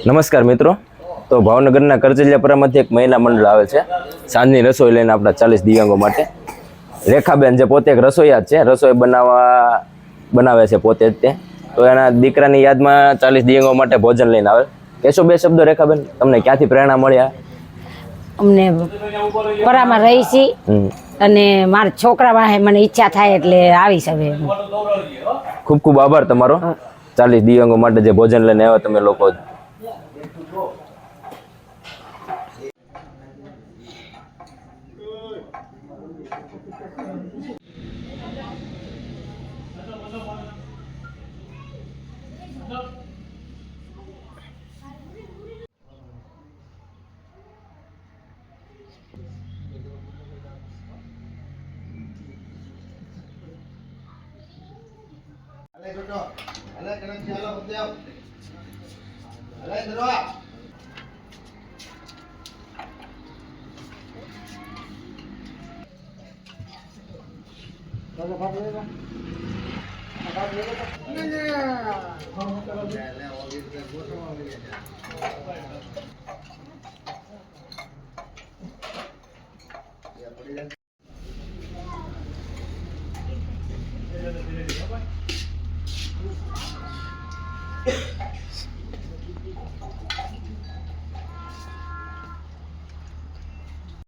નમસ્કાર મિત્રો, તો ભાવનગરના કરચલિયાપુરામાંથી એક મહિલા મંડળ આવે છે સાંજની રસોઈ લઈને આપણા 40 દિવ્યાંગો માટે. રેખાબેન જે પોતે એક રસોઈયા છે, રસોઈ બનાવે છે પોતે જ તે. તો એના દીકરાની યાદમાં 40 દિવ્યાંગો માટે ભોજન લઈને આવે. કહેશો બે શબ્દો રેખાબેન, તમને ક્યાંથી પ્રેરણા મળ્યા? અમને પરામાં રહી છી અને મારા છોકરા વાહે મને ઈચ્છા થાય એટલે આવીશ હવે. ખૂબ ખૂબ આભાર તમારો. 40 દિવ્યાંગો માટે જે ભોજન લઈને આવ્યા તમે લોકો.